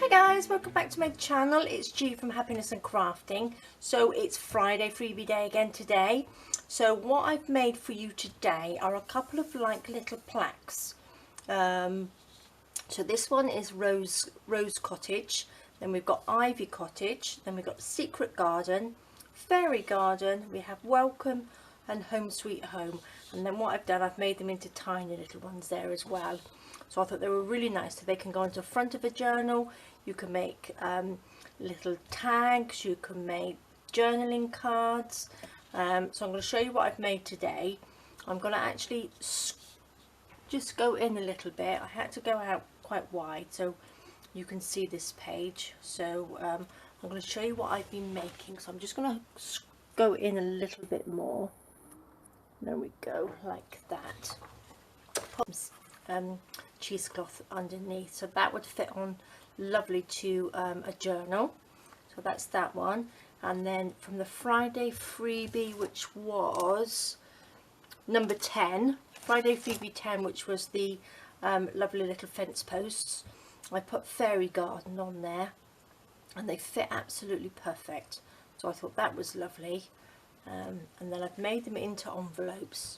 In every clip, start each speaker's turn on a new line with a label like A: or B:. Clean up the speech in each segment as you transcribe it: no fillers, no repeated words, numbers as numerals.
A: Hi guys, welcome back to my channel. It's G from Happiness and Crafting. So it's Friday, freebie day again today. So what I've made for you today are a couple of like little plaques. So this one is Rose Cottage, then we've got Ivy Cottage, then we've got Secret Garden, Fairy Garden, we have Welcome and Home Sweet Home. And then what I've done, I've made them into tiny little ones there as well. So I thought they were really nice, so they can go onto the front of a journal. You can make little tags, you can make journaling cards. So I'm going to show you what I've made today. I'm going to actually just go in a little bit. I had to go out quite wide so you can see this page. So I'm going to show you what I've been making. So I'm just going to go in a little bit more. There we go, like that. Pop cheesecloth underneath, so that would fit on lovely to a journal. So that's that one. And then from the Friday freebie, which was number 10, Friday freebie 10, which was the lovely little fence posts, I put Fairy Garden on there and they fit absolutely perfect. So I thought that was lovely. And then I've made them into envelopes.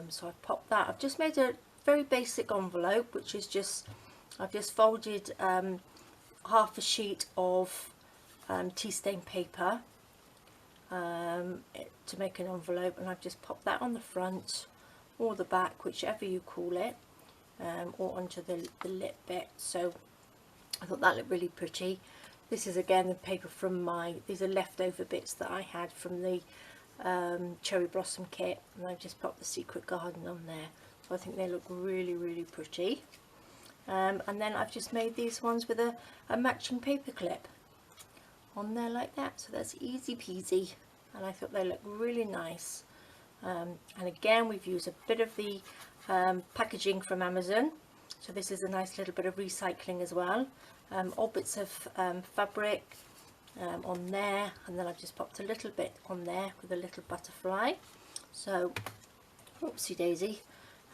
A: So I've popped that. I've just made a very basic envelope, which is just, I've just folded half a sheet of tea stain paper to make an envelope, and I've just popped that on the front or the back, whichever you call it, or onto the lip bit. So I thought that looked really pretty. This is again the paper from these are leftover bits that I had from the cherry blossom kit, and I've just popped the Secret Garden on there. So I think they look really pretty. And then I've just made these ones with a matching paper clip on there like that. So that's easy peasy, and I thought they look really nice. And again, we've used a bit of the packaging from Amazon. So this is a nice little bit of recycling as well. All bits of fabric on there, and then I've just popped a little bit on there with a little butterfly. So oopsie daisy.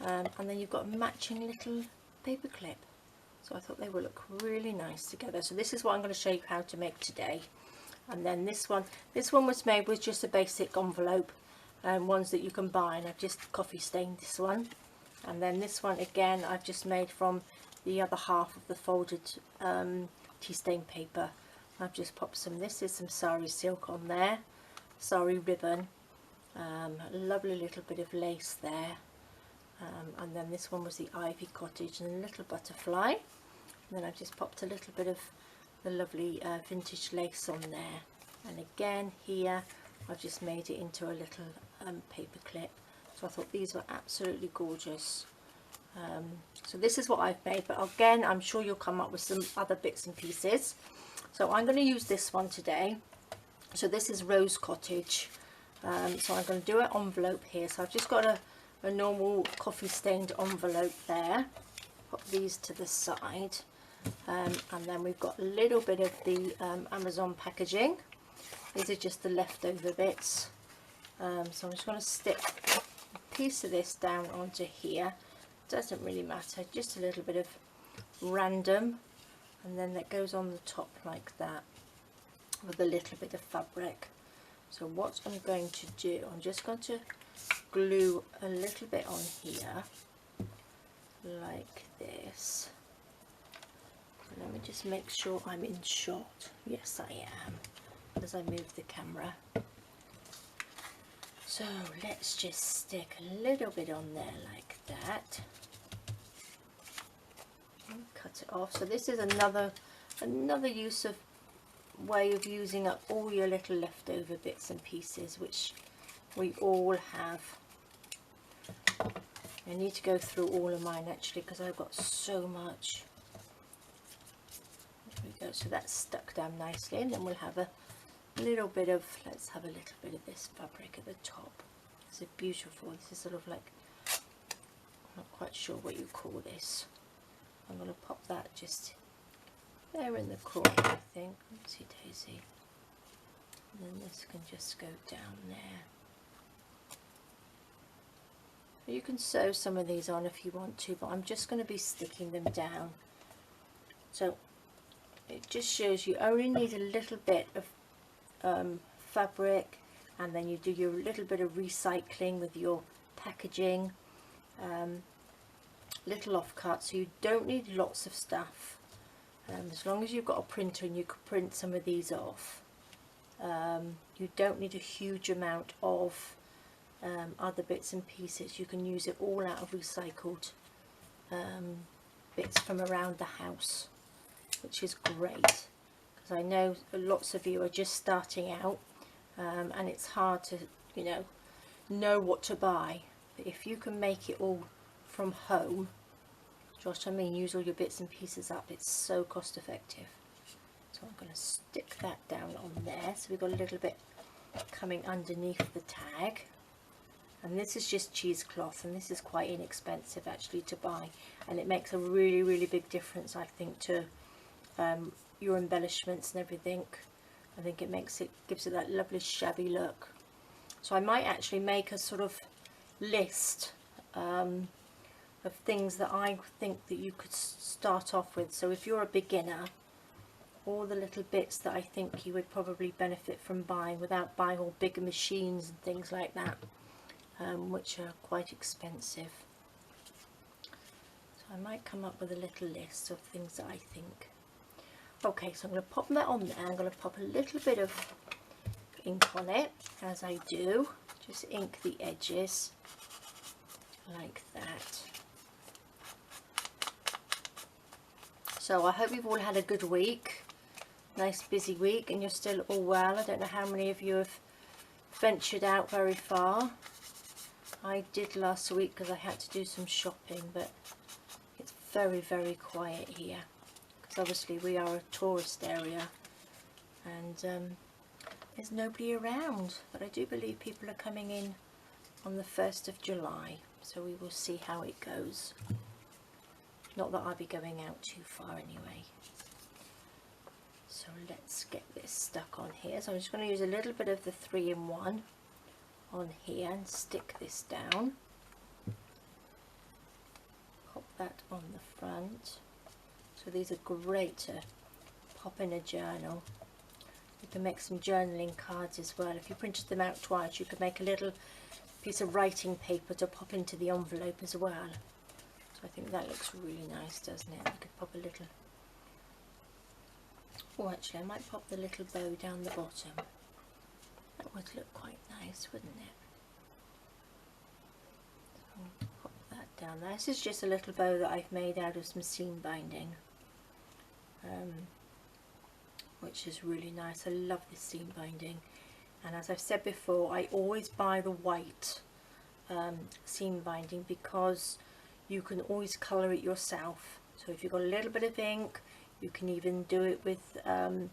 A: And then you've got a matching little paper clip. So I thought they will look really nice together. So this is what I'm going to show you how to make today. And then this one was made with just a basic envelope, ones that you can buy, and I've just coffee stained this one. And then this one again, I've just made from the other half of the folded tea stain paper. I've just popped some, this is some sari silk on there, sari ribbon, a lovely little bit of lace there. And then this one was the Ivy Cottage and a little butterfly. And then I've just popped a little bit of the lovely vintage lace on there. And again here I've just made it into a little paper clip. So I thought these were absolutely gorgeous. So this is what I've made, but again I'm sure you'll come up with some other bits and pieces. So I'm going to use this one today. So this is Rose Cottage. So I'm going to do an envelope here. So I've just got a normal coffee stained envelope there. Put these to the side, and then we've got a little bit of the Amazon packaging. These are just the leftover bits. So I'm just going to stick a piece of this down onto here. Doesn't really matter, just a little bit of random, and then that goes on the top like that with a little bit of fabric. So what I'm going to do, I'm just going to glue a little bit on here like this. Let me just make sure I'm in shot. Yes I am, as I move the camera. So let's just stick a little bit on there like that and cut it off. So this is another way of using up all your little leftover bits and pieces, which we all have. I need to go through all of mine actually, because I've got so much. There we go. So that's stuck down nicely, and then we'll have a little bit of, let's have a little bit of this fabric at the top. It's a beautiful, this is sort of like, I'm not quite sure what you call this. I'm going to pop that just there in the corner, I think. Oopsie daisy. And then this can just go down there. You can sew some of these on if you want to, but I'm just going to be sticking them down. So it just shows you only need a little bit of fabric, and then you do your little bit of recycling with your packaging, little offcuts, so you don't need lots of stuff. As long as you've got a printer and you can print some of these off, you don't need a huge amount of other bits and pieces. You can use it all out of recycled bits from around the house, which is great, because I know lots of you are just starting out, and it's hard to know what to buy. But if you can make it all from home, do you know what I mean, use all your bits and pieces up, it's so cost effective. So I'm going to stick that down on there, so we've got a little bit coming underneath the tag. And this is just cheesecloth, and this is quite inexpensive actually to buy, and it makes a really big difference, I think, to your embellishments and everything. I think it gives it that lovely shabby look. So I might actually make a sort of list of things that I think that you could start off with. So if you're a beginner, all the little bits that I think you would probably benefit from buying without buying all bigger machines and things like that, which are quite expensive. So I might come up with a little list of things that I think. Okay, so I'm going to pop that on there. I'm going to pop a little bit of ink on it, as I do. Just ink the edges like that. So I hope you've all had a good week, nice busy week, and you're still all well. I don't know how many of you have ventured out very far. I did last week because I had to do some shopping, but it's very quiet here, because obviously we are a tourist area, and there's nobody around. But I do believe people are coming in on the 1st of July, so we will see how it goes. Not that I'll be going out too far anyway. So let's get this stuck on here. So I'm just going to use a little bit of the 3-in-1 on here and stick this down. Pop that on the front. So these are great to pop in a journal. You can make some journaling cards as well. If you printed them out twice, you could make a little piece of writing paper to pop into the envelope as well. So I think that looks really nice, doesn't it? You could pop a little... Oh, actually I might pop the little bow down the bottom. That would look quite nice, wouldn't it? So pop that down there. This is just a little bow that I've made out of some seam binding, which is really nice. I love this seam binding, and as I've said before, I always buy the white seam binding because you can always colour it yourself. So if you've got a little bit of ink, you can even do it with the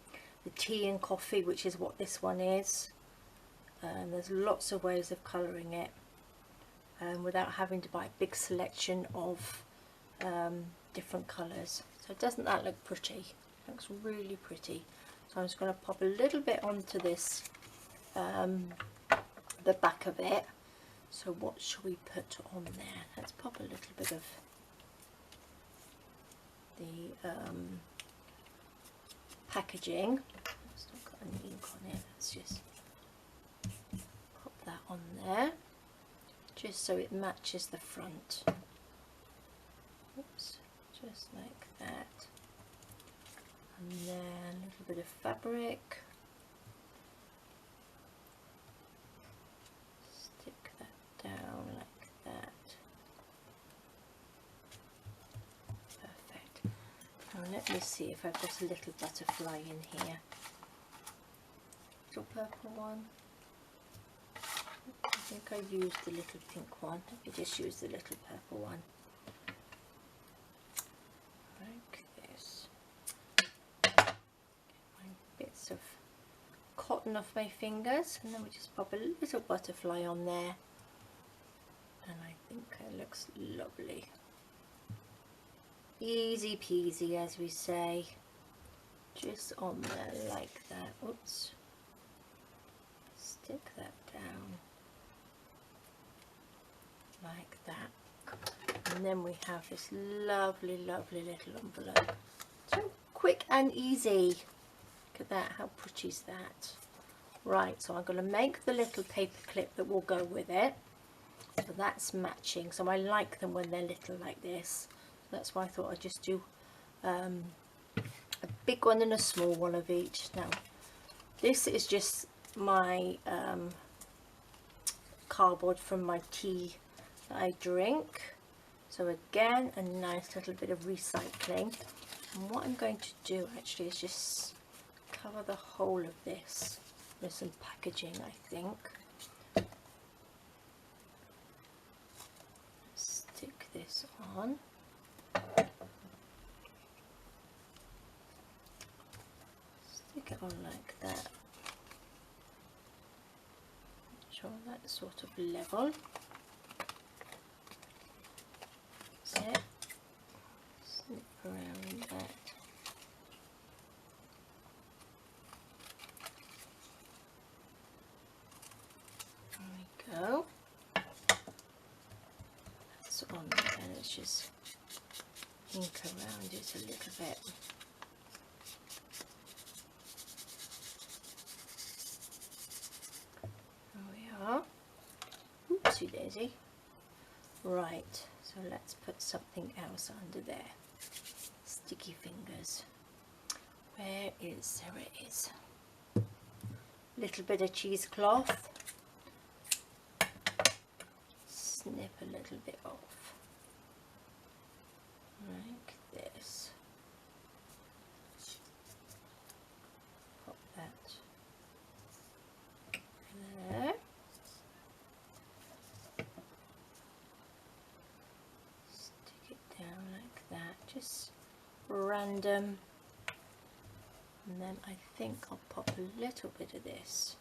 A: tea and coffee, which is what this one is. There's lots of ways of colouring it without having to buy a big selection of different colours. So doesn't that look pretty? It looks really pretty. So I'm just going to pop a little bit onto this, the back of it. So what should we put on there? Let's pop a little bit of the packaging. It's not got any ink on it. Let's just pop that on there, just so it matches the front. Oops, just like that. And then a little bit of fabric. Stick that down like that. Perfect. Now let me see if I've got a little butterfly in here. Little purple one. I think I used the little pink one. Let me just use the little purple one. Like this. Get my bits of cotton off my fingers, and then we just pop a little butterfly on there, and I think it looks lovely. Easy peasy, as we say. Just on there like that. Oops. Stick that down like that, and then we have this lovely little envelope. So quick and easy. Look at that, how pretty is that? Right, so I'm going to make the little paper clip that will go with it. So that's matching. So I like them when they're little like this. So that's why I thought I'd just do a big one and a small one of each. Now, this is just my cardboard from my tea that I drink. So again, a nice little bit of recycling. And what I'm going to do actually is just cover the whole of this with some packaging, I think. Stick this on. Stick it on like that. Make sure that's sort of level. That's it. Snip around that. Go. That's on there, and let's just ink around it a little bit. There we are. Oopsie daisy. Right, so let's put something else under there. Sticky fingers. Where is, there it is. Little bit of cheesecloth. Snip a little bit off, like this. Pop that there. Stick it down like that, just random. And then I think I'll pop a little bit of this.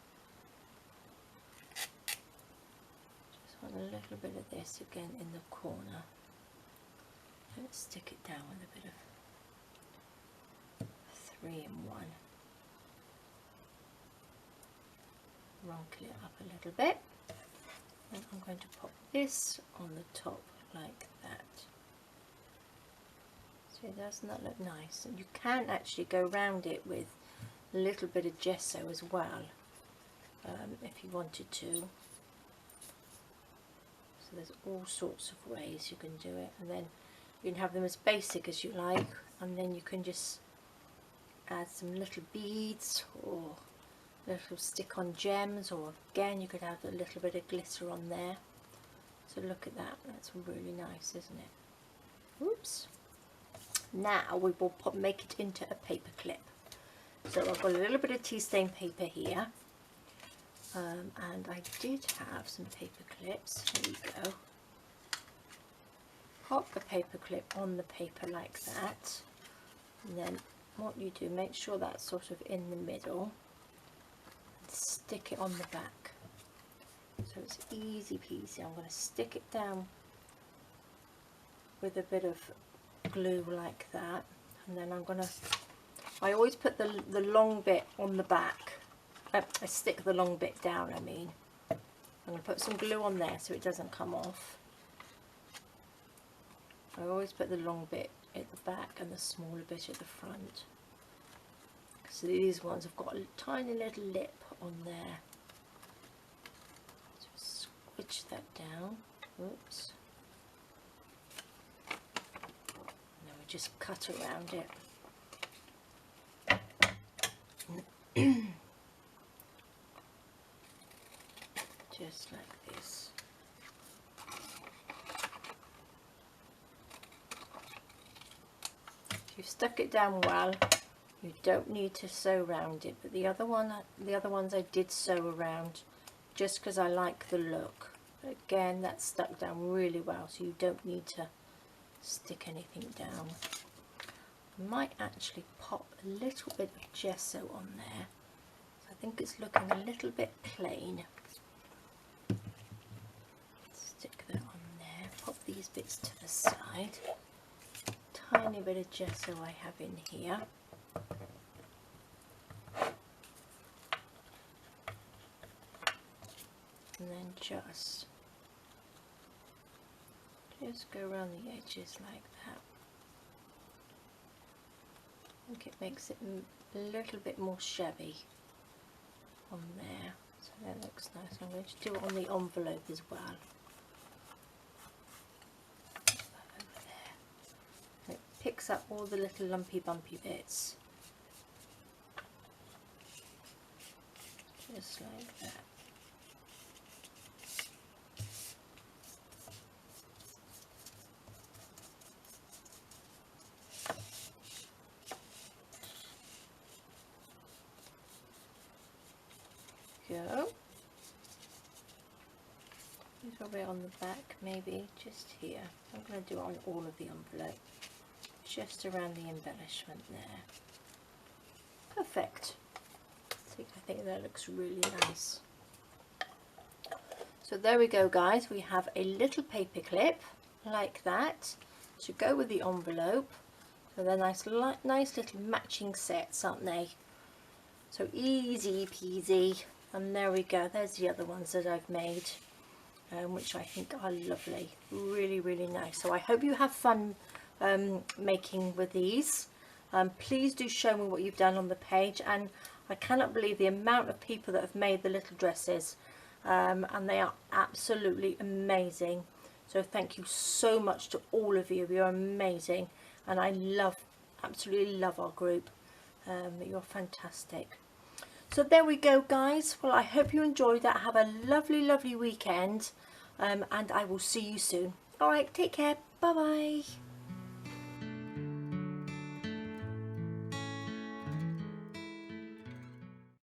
A: A little bit of this again in the corner. Let's stick it down with a bit of 3-in-1. Wrinkle it up a little bit. And I'm going to pop this on the top like that. See, doesn't that look nice? And you can actually go round it with a little bit of gesso as well, if you wanted to. There's all sorts of ways you can do it, and then you can have them as basic as you like, and then you can just add some little beads or little stick-on gems, or again you could add a little bit of glitter on there. So look at that, that's really nice, isn't it? Oops. Now we will make it into a paper clip. So I've got a little bit of tea stain paper here. And I did have some paper clips. Here we go. Pop the paper clip on the paper like that, and then what you do, make sure that's sort of in the middle, and stick it on the back. So it's easy peasy. I'm going to stick it down with a bit of glue like that, and then I'm going to, I always put the long bit on the back. I stick the long bit down, I mean. I'm going to put some glue on there so it doesn't come off. I always put the long bit at the back and the smaller bit at the front. So these ones have got a tiny little lip on there. Just switch that down. Oops. And then we just cut around it. Just like this. If you've stuck it down well, you don't need to sew around it, but the other ones I did sew around just because I like the look. But again, that's stuck down really well, so you don't need to stick anything down. I might actually pop a little bit of gesso on there. So I think it's looking a little bit plain. Stick that on there, pop these bits to the side. Tiny bit of gesso I have in here. And then just go around the edges like think it makes it a little bit more shabby on there, so that looks nice. I'm going to do it on the envelope as well. Put that over there. It picks up all the little lumpy bumpy bits, just like that. Go. Probably on the back, maybe just here. I'm going to do it on all of the envelope, just around the embellishment there. Perfect. I think that looks really nice. So there we go, guys. We have a little paper clip like that to go with the envelope. So they're nice little matching sets, aren't they? So easy peasy. And there we go. There's the other ones that I've made, which I think are lovely. Really, really nice. So I hope you have fun making with these. Please do show me what you've done on the page, and I cannot believe the amount of people that have made the little dresses, and they are absolutely amazing. So thank you so much to all of you. You're amazing, and I absolutely love our group. You're fantastic. So there we go, guys. Well, I hope you enjoyed that. Have a lovely weekend, and I will see you soon. All right, take care. Bye bye.